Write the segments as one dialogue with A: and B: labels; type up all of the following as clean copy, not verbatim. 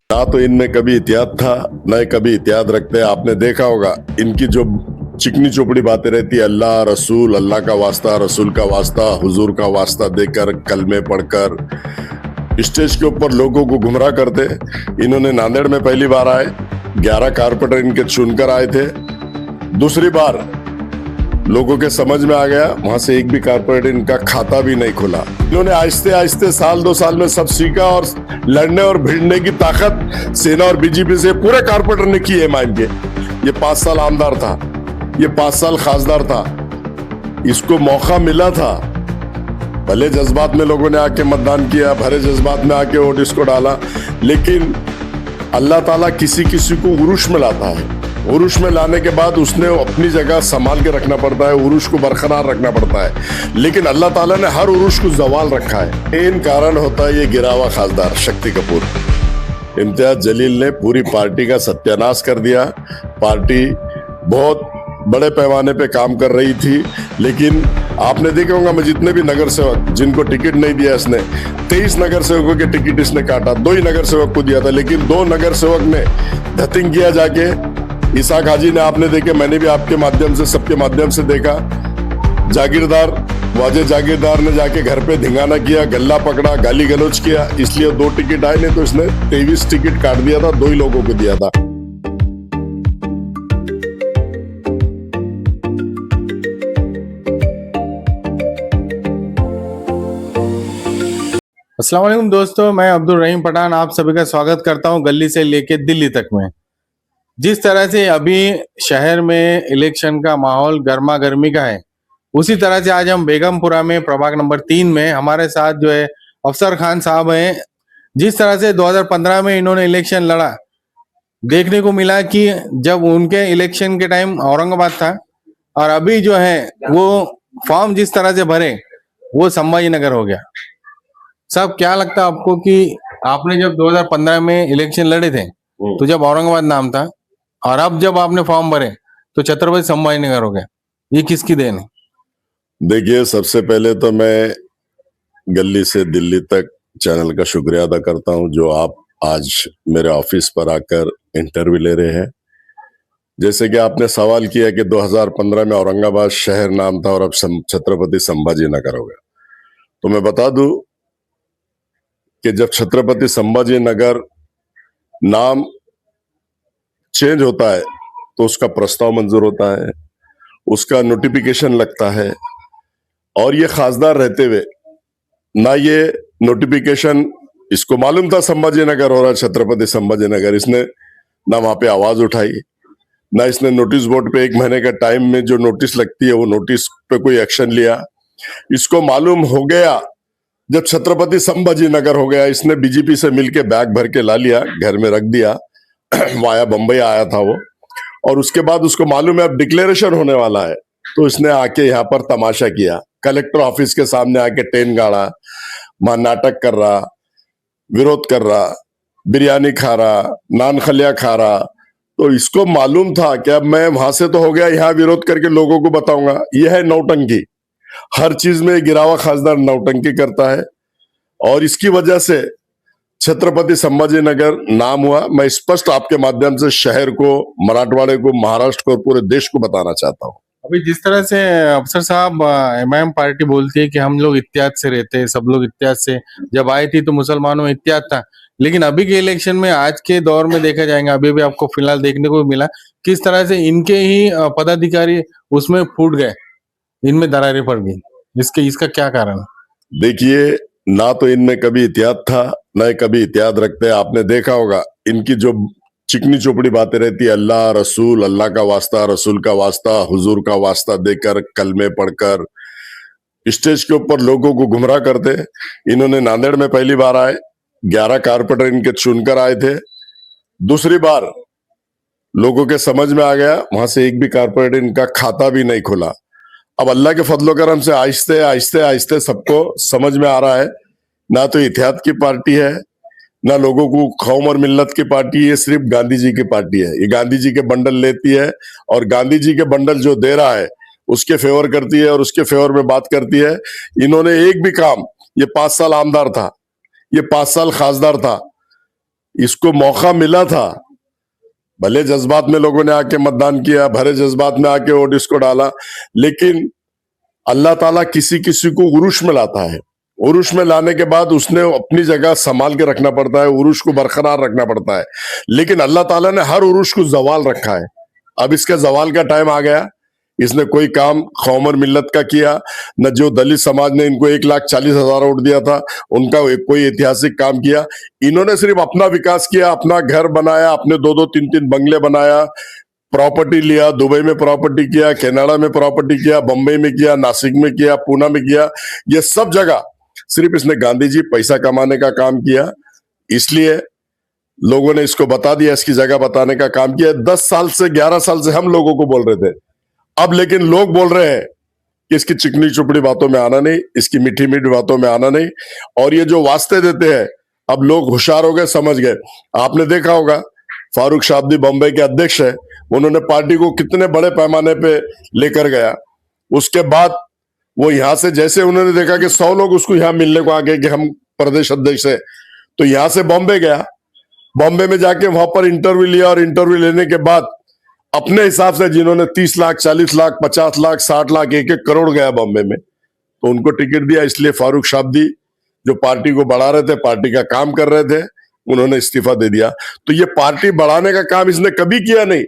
A: ना तो इनमें कभी इतिहाद था, न कभी इतिहाद रखते। आपने देखा होगा इनकी जो चिकनी चोपड़ी बातें रहती है, अल्लाह रसूल, अल्लाह का वास्ता, रसूल का वास्ता, हुजूर का वास्ता देकर, कलमे पढ़कर स्टेज के ऊपर लोगों को गुमराह करते। इन्होंने नांदेड़ में पहली बार आए, 11 कारपेंटर इनके चुनकर आए थे। दूसरी बार लोगों के समझ में आ गया, वहां से एक भी कारपोरेटर इनका खाता भी नहीं खुला। इन्होंने आहिस्ते आहिस्ते साल 2 साल में सब सीखा और लड़ने और भिड़ने की ताकत सेना और बीजेपी से पूरे कारपोरेटर ने की है। एमआईएम के ये 5 साल आमदार था, ये 5 साल खासदार था, इसको मौका मिला था। भले जज्बात में लोगों ने आके मतदान किया, भरे जज्बात में आके वोट इसको डाला, लेकिन अल्लाह ताला किसी किसी को उरूश में लाता है। उरूश में लाने के बाद उसने अपनी जगह संभाल के रखना पड़ता है, उरूश को बरकरार रखना पड़ता है। लेकिन अल्लाह ताला ने हर उरूश को जवाल रखा है। इन कारण होता है ये गिरा हुआ खासदार शक्ति कपूर। इम्तियाज जलील ने पूरी पार्टी का सत्यानाश कर दिया। पार्टी बहुत बड़े पैमाने पे काम कर रही थी, लेकिन आपने देखा होगा मैं जितने भी नगर सेवक जिनको टिकट नहीं दिया इसने, 23 नगर सेवकों के टिकट इसने काटा, 2 ही नगर सेवक को दिया था। लेकिन 2 नगर सेवक ने धतिंग किया जाके। इसाक हाजी ने आपने देखे, मैंने भी आपके माध्यम से सबके माध्यम से देखा, जागीरदार वाजे जागीरदार ने जाके घर पे धिंगाना किया, गल्ला पकड़ा, गाली गलौज किया, इसलिए 2 टिकट आए, नहीं तो इसने 23 टिकट काट दिया था, 2 ही लोगों को दिया था।
B: अस्सलाम वालेकुम दोस्तों, मैं अब्दुल रहीम पठान आप सभी का स्वागत करता हूं गली से लेके दिल्ली तक में। जिस तरह से अभी शहर में इलेक्शन का माहौल गर्मा गर्मी का है, उसी तरह से आज हम बेगमपुरा में प्रभाग नंबर 3 में हमारे साथ जो है अफसर खान साहब हैं। जिस तरह से 2015 में इन्होंने इलेक्शन लड़ा, देखने को मिला कि जब उनके इलेक्शन के टाइम औरंगाबाद था, और अभी जो है वो फॉर्म जिस तरह से भरे वो संभाजी नगर हो गया। साहब, क्या लगता है आपको कि आपने जब 2015 में इलेक्शन लड़े थे तो जब औरंगाबाद नाम था, और अब जब आपने फॉर्म भरे तो छत्रपति संभाजी नगर हो गया, ये किसकी देन है?
A: देखिए, सबसे पहले तो मैं गली से दिल्ली तक चैनल का शुक्रिया अदा करता हूं, जो आप आज मेरे ऑफिस पर आकर इंटरव्यू ले रहे हैं। जैसे कि आपने सवाल किया कि 2015 में औरंगाबाद शहर नाम था और अब छत्रपति संभाजी नगर हो गया, तो मैं बता दूं कि जब छत्रपति संभाजी नगर नाम चेंज होता है तो उसका प्रस्ताव मंजूर होता है, उसका नोटिफिकेशन लगता है, और ये खासदार रहते हुए ना ये नोटिफिकेशन इसको मालूम था संभाजी नगर हो रहा है, छत्रपति संभाजी नगर, इसने ना वहां पे आवाज उठाई, ना इसने नोटिस बोर्ड पे 1 महीने का टाइम में जो नोटिस लगती है वो नोटिस पे कोई एक्शन लिया। इसको मालूम हो गया जब छत्रपति संभाजी नगर हो गया, इसने बीजेपी से मिलके बैग भर के ला लिया, घर में रख दिया। वाया बंबई आया था वो, और उसके बाद उसको मालूम है अब डिक्लेरेशन होने वाला है, तो इसने आके यहाँ पर तमाशा किया। कलेक्टर ऑफिस के सामने आके टेन गाड़ा, वहां नाटक कर रहा, विरोध कर रहा, बिरयानी खा रहा, नान खलिया खा रहा। तो इसको मालूम था कि अब मैं वहां से तो हो गया, यहाँ विरोध करके लोगों को बताऊंगा। यह है नौटंकी। हर चीज में गिरावा खासदार नौटंकी करता है, और इसकी वजह से छत्रपति संभाजी नगर नाम हुआ। मैं स्पष्ट आपके माध्यम से शहर को, मराठवाड़े को, महाराष्ट्र को और पूरे देश को बताना चाहता हूँ।
B: अभी जिस तरह से अफसर साहब, एमआईएम पार्टी बोलती है कि हम लोग इत्तेहाद से रहते हैं, सब लोग इत्तेहाद से, जब आई थी तो मुसलमानों में इत्तेहाद था, लेकिन अभी के इलेक्शन में आज के दौर में देखा जाएगा, अभी भी आपको फिलहाल देखने को मिला किस तरह से इनके ही पदाधिकारी उसमें फूट गए, इनमें दरारें पड़ गई। इसका क्या कारण है?
A: देखिए, ना तो इनमें कभी इतिहाद था, न कभी इतिहाद रखते। आपने देखा होगा इनकी जो चिकनी चोपड़ी बातें रहती है, अल्लाह रसूल, अल्लाह का वास्ता, रसूल का वास्ता, हुजूर का वास्ता देकर, कलमे पढ़कर स्टेज के ऊपर लोगों को गुमराह करते। इन्होंने नांदेड़ में पहली बार आए, 11 कारपेंटर इनके चुनकर आए थे। दूसरी बार लोगों के समझ में आ गया, वहां से एक भी कारपोरेटर इनका खाता भी नहीं खुला। अब अल्लाह के फजलो करम से आहिस्ते आहिस्ते आहिस्ते सबको समझ में आ रहा है, ना तो इतिहाद की पार्टी है, ना लोगों को कौम और मिल्लत की पार्टी है, सिर्फ गांधी जी की पार्टी है। ये गांधी जी के बंडल लेती है, और गांधी जी के बंडल जो दे रहा है उसके फेवर करती है और उसके फेवर में बात करती है। इन्होंने एक भी काम, ये 5 साल आमदार था, ये 5 साल खासदार था, इसको मौका मिला था, भले जज्बात में लोगों ने आके मतदान किया, भरे जज्बात में आके वोट इसको डाला, लेकिन अल्लाह ताला किसी किसी को उरूश में लाता है। उरूश में लाने के बाद उसने अपनी जगह संभाल के रखना पड़ता है, उरूश को बरकरार रखना पड़ता है। लेकिन अल्लाह ताला ने हर उरूश को जवाल रखा है। अब इसका जवाल का टाइम आ गया। इसने कोई काम कौम और मिल्लत का किया न, जो दलित समाज ने इनको 1,40,000 वोट दिया था उनका कोई ऐतिहासिक काम किया। इन्होंने सिर्फ अपना विकास किया, अपना घर बनाया, अपने 2-2, 3-3 बंगले बनाया, प्रॉपर्टी लिया, दुबई में प्रॉपर्टी किया, कनाडा में प्रॉपर्टी किया, बंबई में किया, नासिक में किया, पूना में किया। ये सब जगह सिर्फ इसने गांधी जी पैसा कमाने का काम किया, इसलिए लोगों ने इसको बता दिया, इसकी जगह बताने का काम किया। 10 साल से 11 साल से हम लोगों को बोल रहे थे, अब लेकिन लोग बोल रहे हैं कि इसकी चिकनी चुपड़ी बातों में आना नहीं, इसकी मीठी मीठी बातों में आना नहीं। और ये जो वास्ते देते हैं, अब लोग होशियार हो गए, समझ गए। आपने देखा होगा फारूक शाब्दी बम्बई के अध्यक्ष है, उन्होंने पार्टी को कितने बड़े पैमाने पे लेकर गया। उसके बाद वो यहां से जैसे उन्होंने देखा कि 100 लोग उसको यहां मिलने को आ गए कि हम प्रदेश अध्यक्ष है, तो यहां से बॉम्बे गया। बॉम्बे में जाके वहां पर इंटरव्यू लिया और इंटरव्यू लेने के बाद अपने हिसाब से जिन्होंने 30 लाख, 40 लाख, 50 लाख, 60 लाख, 1-1 करोड़ गया बॉम्बे में, तो उनको टिकट दिया। इसलिए फारूक शाब्दी जो पार्टी को बढ़ा रहे थे, पार्टी का काम कर रहे थे, उन्होंने इस्तीफा दे दिया। तो ये पार्टी बढ़ाने का काम इसने कभी किया नहीं,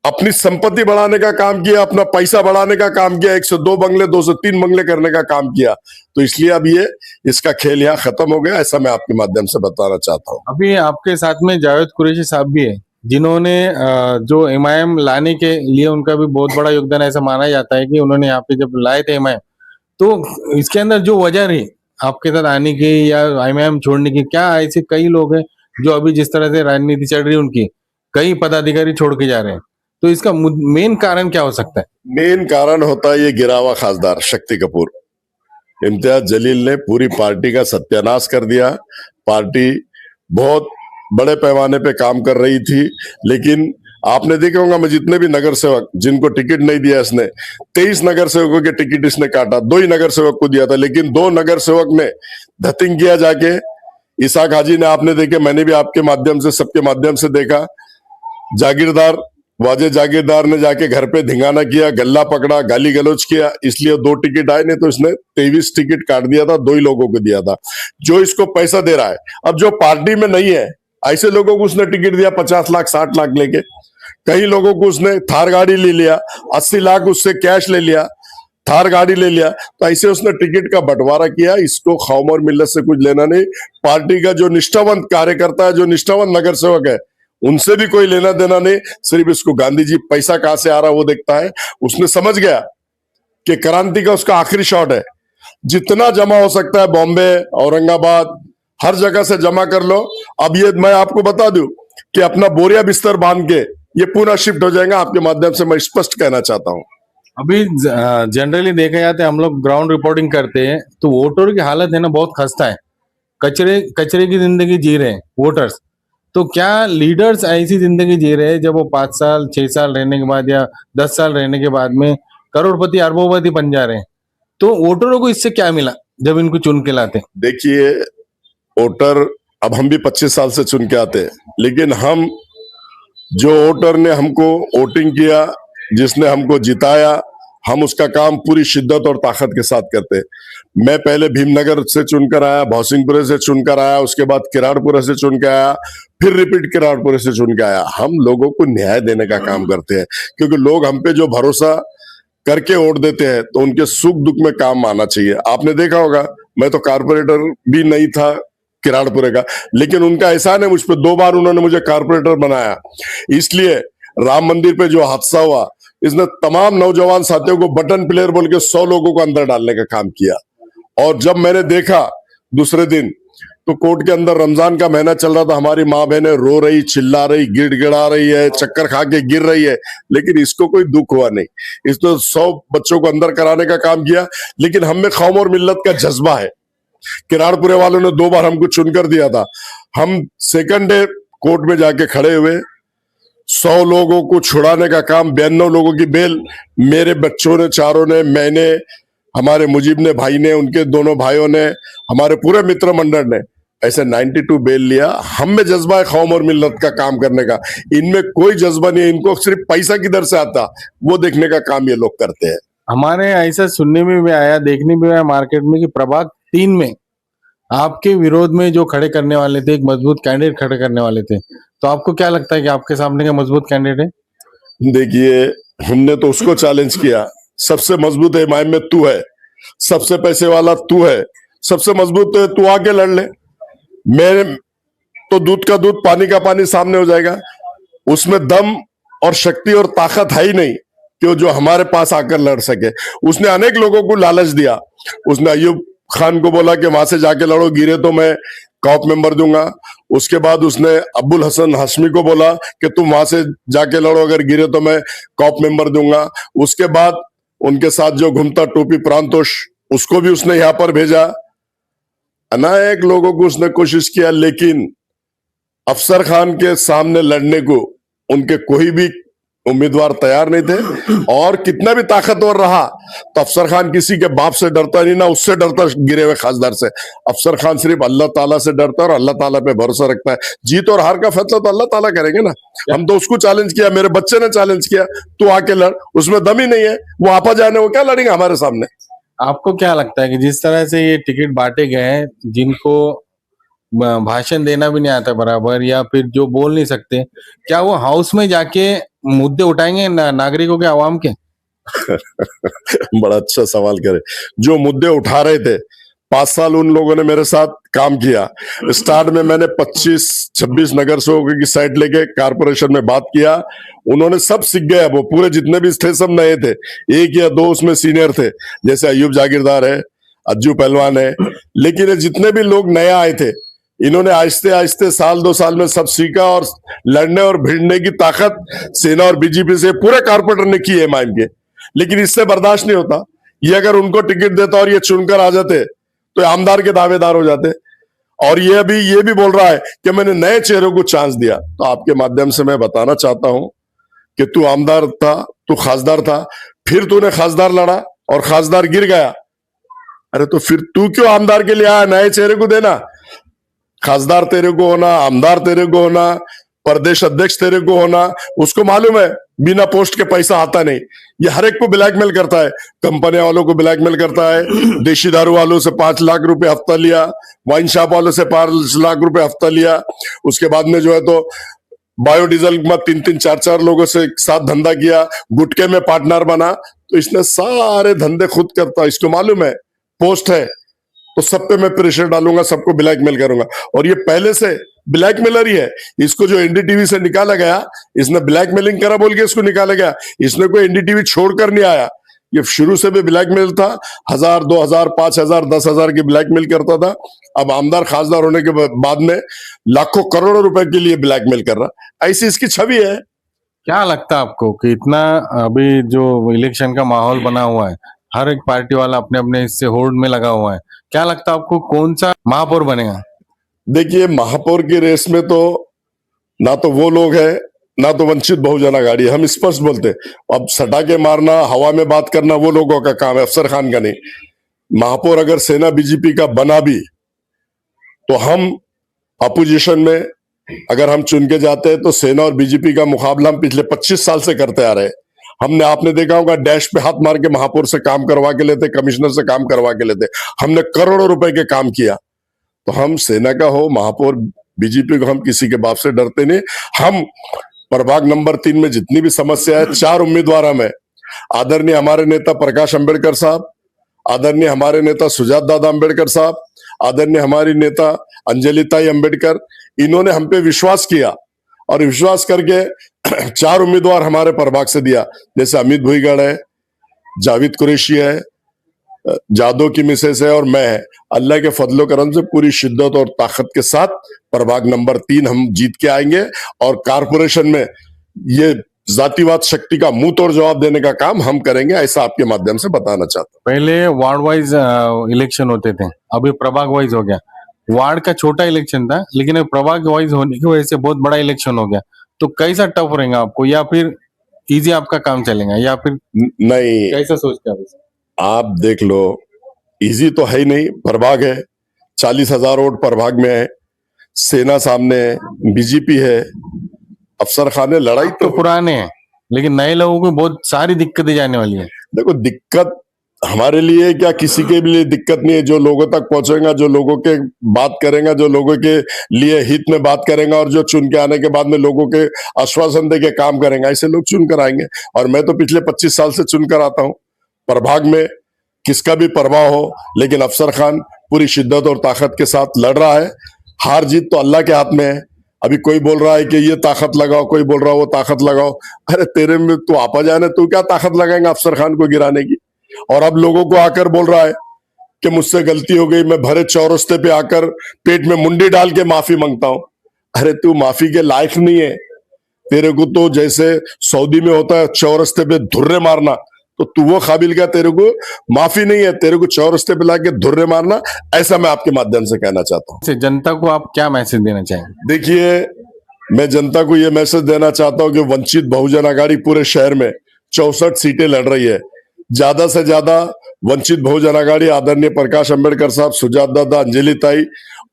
A: अपनी संपत्ति बढ़ाने का काम किया, अपना पैसा बढ़ाने का काम किया, 102 बंगले 203 बंगले करने का काम किया। तो इसलिए अब ये इसका खेल यहाँ खत्म हो गया, ऐसा मैं आपके माध्यम से बताना चाहता हूँ।
B: अभी आपके साथ में जावेद कुरैशी साहब भी है, जिन्होंने जो एमआईएम लाने के लिए उनका भी बहुत बड़ा योगदान ऐसा माना जाता है कि उन्होंने यहाँ पे जब लाए थे एमआईएम, तो इसके अंदर जो वजह रही आपके साथ आने की या एमआईएम छोड़ने की, क्या ऐसे कई लोग हैं जो अभी जिस तरह से राजनीति चल रही है उनकी, कई पदाधिकारी छोड़ के जा रहे हैं, तो इसका मेन कारण क्या हो सकता है?
A: मेन कारण होता है ये गिरा हुआ खासदार शक्ति कपूर। इम्तियाज जलील ने पूरी पार्टी का सत्यानाश कर दिया। पार्टी बहुत बड़े पैमाने पे काम कर रही थी, लेकिन आपने देखा होगा, मैं जितने भी नगर सेवक जिनको टिकट नहीं दिया इसने, 23 नगर सेवकों के टिकट इसने काटा, 2 ही नगर सेवक को दिया था, लेकिन 2 नगर सेवक ने धतिंग किया जाके। इसाक हाजी ने आपने देखे, मैंने भी आपके माध्यम से, सबके माध्यम से देखा, जागीरदार वाजे जागीरदार ने जाके घर पे धिंगाना किया, गल्ला पकड़ा, गाली गलौज किया, इसलिए 2 टिकट आए, नहीं तो इसने 23 टिकट काट दिया था, 2 ही लोगों को दिया था। जो इसको पैसा दे रहा है, अब जो पार्टी में नहीं है ऐसे लोगों को उसने टिकट दिया 50 लाख 60 लाख लेके। कई लोगों को उसने थार गाड़ी ले लिया, 80 लाख उससे कैश ले लिया, थार गाड़ी ले लिया। तो ऐसे उसने टिकट का बंटवारा किया। इसको कौम और मिल्लत से कुछ लेना नहीं। पार्टी का जो निष्ठावंत कार्यकर्ता है, जो निष्ठावंत नगर सेवक है, उनसे भी कोई लेना देना नहीं। सिर्फ इसको गांधी जी पैसा कहां से आ रहा है वो देखता है। उसने समझ गया कि क्रांति का उसका आखिरी शॉट है, जितना जमा हो सकता है बॉम्बे, औरंगाबाद, हर जगह से जमा कर लो। अब ये मैं आपको बता दूं कि अपना बोरिया बिस्तर बांध के ये पूरा शिफ्ट हो जाएगा। आपके माध्यम से मैं स्पष्ट कहना चाहता हूं।
B: अभी जनरली देखा जाता है, हम लोग ग्राउंड रिपोर्टिंग करते हैं, तो वोटर की हालत है ना बहुत खस्ता है, कचरे की जिंदगी जी रहे हैं वोटर्स। तो क्या लीडर्स ऐसी जिंदगी जी रहे हैं जब वो 5 साल 6 साल रहने के बाद या 10 साल रहने के बाद में करोड़पति अरबोपति बन जा रहे हैं? तो वोटरों को इससे क्या मिला जब इनको चुन के लाते?
A: देखिए, वोटर, अब हम भी 25 साल से चुन के आते हैं, लेकिन हम जो वोटर ने हमको वोटिंग किया, जिसने हमको जिताया, हम उसका काम पूरी शिद्दत और ताकत के साथ करते हैं। मैं पहले भीमनगर से चुनकर आया, भौसिंगपुरे से चुनकर आया, उसके बाद किराड़पुरा से चुन के आया, फिर रिपीट किराड़पुरे से चुन के आया। हम लोगों को न्याय देने का काम करते हैं, क्योंकि लोग हम पे जो भरोसा करके वोट देते हैं तो उनके सुख दुख में काम आना चाहिए। आपने देखा होगा, मैं तो कारपोरेटर भी नहीं था किराड़पुरे का, लेकिन उनका एहसान है मुझ पर, 2 बार उन्होंने मुझे कारपोरेटर बनाया। इसलिए राम मंदिर पे जो हादसा हुआ, इसने तमाम नौजवान साथियों को बटन प्लेयर बोल के 100 लोगों को अंदर डालने का काम किया। और जब मैंने देखा दूसरे दिन, तो कोर्ट के अंदर रमजान का महीना चल रहा था, हमारी माँ बहनें रो रही, चिल्ला रही, गिड़गिड़ा रही है, चक्कर खा के गिर रही है, लेकिन इसको कोई दुख हुआ नहीं। इसने 100 बच्चों को अंदर कराने का काम किया। लेकिन हम में कौम और मिल्लत का जज्बा है। किराड़पुरे वालों ने 2 बार हमको चुनकर दिया था। हम सेकंड डे कोर्ट में जाके खड़े हुए, 100 लोगों को छुड़ाने का काम, 92 लोगों की बेल मेरे बच्चों ने, चारों ने, मैंने, हमारे मुजीब ने भाई ने, उनके दोनों भाइयों ने, हमारे पूरे मित्र मंडल ने ऐसे 92 बेल लिया। हम में जज्बा है कौम और मिल्लत का काम करने का, इनमें कोई जज्बा नहीं है। इनको सिर्फ पैसा किधर से आता वो देखने का काम ये लोग करते हैं।
B: हमारे ऐसा सुनने में भी आया, देखने में आया मार्केट में कि प्रभाग 3 में आपके विरोध में जो खड़े करने वाले थे, एक मजबूत कैंडिडेट खड़े करने वाले थे, तो आपको क्या लगता है कि आपके सामने का मजबूत कैंडिडेट है?
A: देखिए, हमने तो उसको चैलेंज किया, सबसे मजबूत एमआईएम में तू है, सबसे पैसे वाला तू है, सबसे मजबूत तो है, तू आके लड़ ले। मेरे तो दूध का दूध पानी का पानी सामने हो जाएगा। उसमें दम और शक्ति और ताकत है ही नहीं कि वो जो हमारे पास आकर लड़ सके। उसने अनेक लोगों को लालच दिया। उसने अयूब खान को बोला कि वहां से जाके लड़ो, गिरे तो मैं कॉप मेंबर दूंगा। उसके बाद उसने अब्बुल हसन हाशमी को बोला कि तुम वहां से जाके लड़ो, अगर गिरे तो मैं कॉप मेंबर दूंगा। उसके बाद उनके साथ जो घूमता टोपी प्रांतोष, उसको भी उसने यहां पर भेजा। अनेक लोगों को उसने कोशिश किया, लेकिन अफसर खान के सामने लड़ने को उनके कोई भी उम्मीदवार तैयार नहीं थे। और कितना भी ताकतवर रहा तो अफसर खान किसी के बाप से डरता नहीं, ना उससे डरता गिरे हुए खासदार से। अफसर खान सिर्फ अल्लाह ताला से डरता है और अल्लाह ताला पे भरोसा रखता है। जीत और हार का फैसला तो अल्लाह ताला करेंगे ना। हम तो उसको चैलेंज किया, मेरे बच्चे ने चैलेंज किया, तू आके लड़। उसमें दम ही नहीं है, वो आपा जाने वो क्या लड़ेंगे हमारे सामने।
B: आपको क्या लगता है कि जिस तरह से ये टिकट बांटे गए हैं, जिनको भाषण देना भी नहीं आता बराबर, या फिर जो बोल नहीं सकते, क्या वो हाउस में जाके मुद्दे उठाएंगे नागरिकों के, आवाम के?
A: बड़ा अच्छा सवाल करे। जो मुद्दे उठा रहे थे, 5 साल उन लोगों ने मेरे साथ काम किया। स्टार्ट में मैंने 25-26 नगर सेवकों की साइड लेके कारपोरेशन में बात किया। उन्होंने सब सीख गए। वो पूरे जितने भी थे सब नए थे, 1 या 2 उसमें सीनियर थे, जैसे अयूब जागीरदार है, अज्जू पहलवान है। लेकिन ये जितने भी लोग नए आए थे, इन्होंने आहिस्ते आहिस्ते साल 2 साल में सब सीखा। और लड़ने और भिड़ने की ताकत सेना और बीजेपी से पूरे कारपोरेटर ने की है एमआईएम के। लेकिन इससे बर्दाश्त नहीं होता। ये अगर उनको टिकट देता और ये चुनकर आ जाते तो आमदार के दावेदार हो जाते। और ये भी बोल रहा है कि मैंने नए चेहरों को चांस दिया। तो आपके माध्यम से मैं बताना चाहता हूं कि तू आमदार था, तू खासदार था, फिर तूने खासदार लड़ा और खासदार गिर गया। अरे तो फिर तू क्यों आमदार के लिए आया? नए चेहरे को देना। खासदार तेरे को होना, आमदार तेरे को होना, प्रदेश अध्यक्ष तेरे को होना। उसको मालूम है बिना पोस्ट के पैसा आता नहीं। ये हर एक को ब्लैकमेल करता है, कंपनी वालों को ब्लैकमेल करता है। देशी दारू वालों से 5 लाख रुपए हफ्ता लिया, वाइन शॉप वालों से 5 लाख रुपए हफ्ता लिया। उसके बाद में जो है तो बायोडीजल में 3-3, 4-4 लोगों से साथ धंधा किया, गुटके में पार्टनर बना। तो इसने सारे धंधे खुद करता है। इसको मालूम है पोस्ट है तो सब पे मैं प्रेशर डालूंगा, सबको ब्लैकमेल करूंगा। और ये पहले से ब्लैकमेलर ही है। इसको जो एनडीटीवी से निकाला गया, इसने ब्लैकमेलिंग करा बोल के इसको निकाला गया। इसने कोई एनडीटीवी छोड़कर नहीं आया। ये शुरू से भी ब्लैकमेल था। 1000, 2000, 5000, 10,000 की ब्लैकमेल करता था। अब आमदार खासदार होने के बाद में लाखों करोड़ों रुपए के लिए ब्लैकमेल कर रहा। ऐसी इसकी छवि है।
B: क्या लगता है आपको कि इतना अभी जो इलेक्शन का माहौल बना हुआ है, हर एक पार्टी वाला अपने अपने इससे होड़ में लगा हुआ है, क्या लगता है आपको कौन सा महापौर बनेगा?
A: देखिए, महापौर की रेस में तो ना तो वो लोग हैं, ना तो वंचित बहुजन आघाड़ी। हम स्पष्ट बोलते, अब सटा के मारना, हवा में बात करना वो लोगों का काम है, अफसर खान का नहीं। महापौर अगर सेना बीजेपी का बना भी तो हम अपोजिशन में अगर हम चुन के जाते हैं तो सेना और बीजेपी का मुकाबला हम पिछले 25 साल से करते आ रहे हैं। हमने, आपने देखा होगा, डैश पे हाथ मार के महापौर से काम करवा के लेते, कमिश्नर से काम करवा के लेते। हमने करोड़ों रुपए के काम किया। तो हम सेना का हो, महापौर बीजेपी को, हम किसी के बाप से डरते नहीं। हम प्रभाग नंबर 3 में जितनी भी समस्या है, 4 उम्मीदवार हमें, आदरणीय हमारे नेता प्रकाश अंबेडकर साहब, आदरणीय हमारे नेता सुजात दादा अंबेडकर साहब, आदरणीय हमारी नेता अंजलि ताई अंबेडकर, इन्होंने हम पे विश्वास किया। और विश्वास करके 4 उम्मीदवार हमारे प्रभाग से दिया। जैसे अमित भुईगढ़ है, जावेद कुरैशी है, जादव की मिसेस है और मैं है। अल्लाह के फजलो करम से पूरी शिद्दत और ताकत के साथ प्रभाग नंबर 3 हम जीत के आएंगे। और कारपोरेशन में ये जातिवाद शक्ति का मुंह तोड़ जवाब देने का काम हम करेंगे, ऐसा आपके माध्यम से बताना चाहता हूँ।
B: पहले वार्ड वाइज इलेक्शन होते थे, अभी प्रभाग वाइज हो गया। वार्ड का छोटा इलेक्शन था, लेकिन अब प्रभाग वाइज होने की वजह से बहुत बड़ा इलेक्शन हो गया। तो कैसा टफ रहेगा आपको, या फिर इजी आपका काम चलेगा, या फिर
A: नहीं,
B: कैसा सोचते हैं आप इसे?
A: आप देख लो, इजी तो है ही नहीं। प्रभाग है, 40,000 वोट प्रभाग में है, सेना सामने है, बीजेपी है, अफसर खान है, लड़ाई
B: तो पुराने हैं, लेकिन नए लोगों को बहुत सारी दिक्कतें जाने वाली है।
A: देखो दिक्कत हमारे लिए क्या किसी के भी लिए दिक्कत नहीं है। जो लोगों तक पहुंचेगा, जो लोगों के बात करेगा, जो लोगों के लिए हित में बात करेगा और जो चुन के आने के बाद में लोगों के आश्वासन दे के काम करेंगे, ऐसे लोग चुन कर आएंगे। और मैं तो पिछले 25 साल से चुन कर आता हूं। प्रभाग में किसका भी प्रभाव हो, लेकिन अफसर खान पूरी शिद्दत और ताकत के साथ लड़ रहा है। हार जीत तो अल्लाह के हाथ में है। अभी कोई बोल रहा है कि ये ताकत लगाओ, कोई बोल रहा है वो ताकत लगाओ। अरे तेरे में तो आपा जाने, तू क्या ताकत लगाएगा अफसर खान को गिराने की? और अब लोगों को आकर बोल रहा है कि मुझसे गलती हो गई, मैं भरे चौरस्ते पे आकर पेट में मुंडी डाल के माफी मांगता हूं। अरे तू माफी के लायक नहीं है। तेरे को तो जैसे सऊदी में होता है चौरस्ते पे धुर्रे मारना, तो तू वो काबिल का, तेरे को माफी नहीं है। तेरे को चौरस्ते पे लाके धुर्रे मारना, ऐसा मैं आपके माध्यम से कहना चाहता हूं।
B: से जनता को आप क्या मैसेज देना चाहेंगे?
A: देखिए, मैं जनता को यह मैसेज देना चाहता हूं कि वंचित बहुजन आघाड़ी पूरे शहर में 64 सीटें लड़ रही है। ज्यादा से ज्यादा वंचित बहुजन आघाड़ी, आदरणीय प्रकाश अंबेडकर साहब, सुजात दादा, अंजलि ताई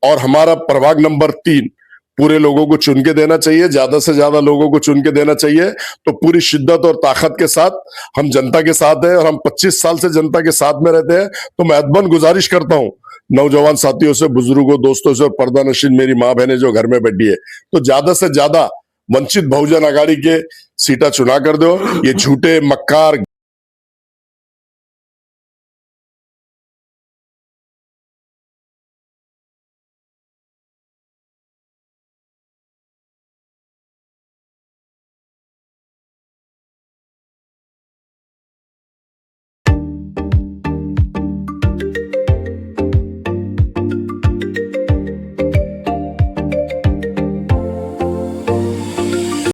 A: और हमारा प्रभाग नंबर 3 पूरे लोगों को चुन के देना चाहिए। ज्यादा से ज्यादा लोगों को चुन के देना चाहिए। तो पूरी शिद्दत और ताकत के साथ हम जनता के साथ हैं और हम 25 साल से जनता के साथ में रहते हैं। तो मैं अदबन गुजारिश करता हूं नौजवान साथियों से, बुजुर्गों, दोस्तों से और पर्दा नशीन मेरी माँ बहनें जो घर में बैठी है, तो ज्यादा से ज्यादा वंचित बहुजन आघाड़ी के सीटा चुना कर दो। ये झूठे, मक्कार,